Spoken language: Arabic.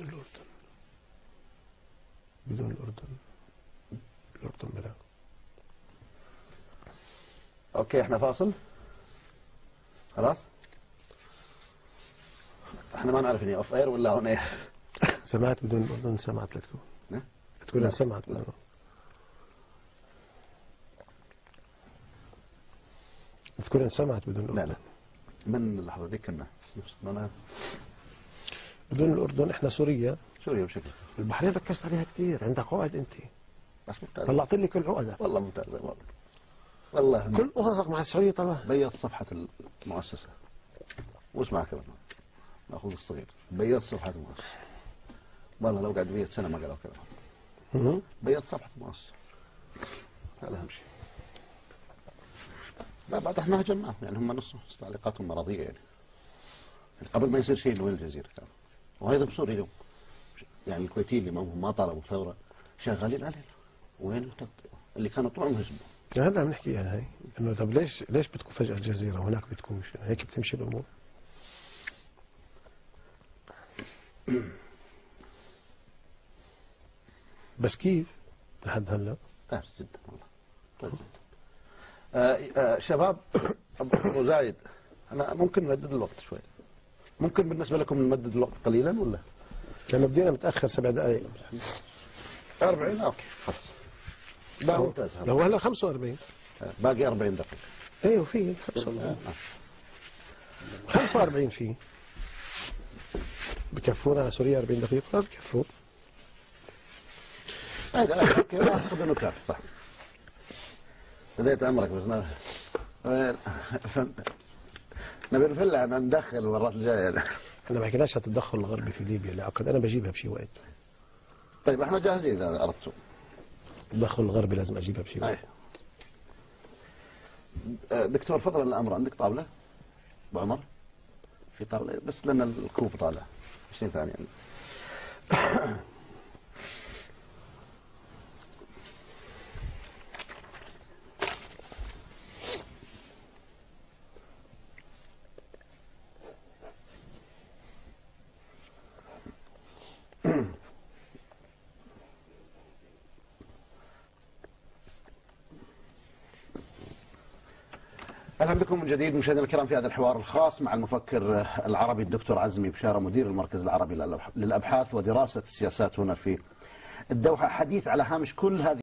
الأردن. بدون الأردن. الأردن بلاد. اوكي احنا فاصل. خلاص احنا ما نعرف اني اوف اير ولا اون اير. سمعت بدون الأردن، سمعت لتكون تقول سمعت بدون الأردن. تقول سمعت بدون الأردن. لا من اللحظة دي كنا بدون الأردن احنا سوريا بشكل. البحرين ركزت عليها كثير، عندك عقد انت بس ممتاز طلعت لي كل عقدك والله ممتاز والله كل قصصك مع السعودية طلع. بيض صفحة المؤسسة واسمع كمان ناخذ الصغير بيض صفحة المؤسسة والله لو قعد 100 سنة ما قالوا كلام. بيض صفحة المؤسسة هذا أهم شيء. لا بعد احنا هجمناهم يعني هم نص تعليقاتهم مرضية يعني قبل ما يصير شيء وين الجزيرة كان وهذا بسوري اليوم يعني الكويتيين اللي ما طالبوا ثورة شغالين علينا وين اللي كانوا طول عمرهم يهزموا. هلا بنحكيها هاي انه طب ليش بتكون فجأة الجزيرة وهناك بتكون مش هيك بتمشي الامور. بس كيف لحد هلا؟ طيب جدا والله طيب جدا. شباب ابو زايد انا ممكن نمدد الوقت شوي. ممكن بالنسبة لكم نمدد الوقت قليلا ولا؟ لما بدينا متأخر 7 دقائق 40 اوكي خلاص. لا ممتاز. لو هلا 45 باقي 40 دقيقة. ايوه في 45 في بكفونا على سوريا 40 دقيقة؟ لا بكفوا. هذا لا اعتقد انه كافي صح. بديت امرك بس نبي الفله ندخل المرات الجايه. احنا ما حكيناش على التدخل الغربي في ليبيا اللي عقد انا بجيبها بشي وقت. طيب احنا جاهزين اذا اردتم. التدخل الغربي لازم اجيبها بشي وقت. دكتور فضلا الامر عندك طاوله؟ ابو عمر في طاوله بس لان الكوب طالع 20 ثانيه. اهلا بكم من جديد مشاهدينا الكرام في هذا الحوار الخاص مع المفكر العربي الدكتور عزمي بشاره مدير المركز العربي للابحاث ودراسه السياسات هنا في الدوحه. حديث على هامش كل هذه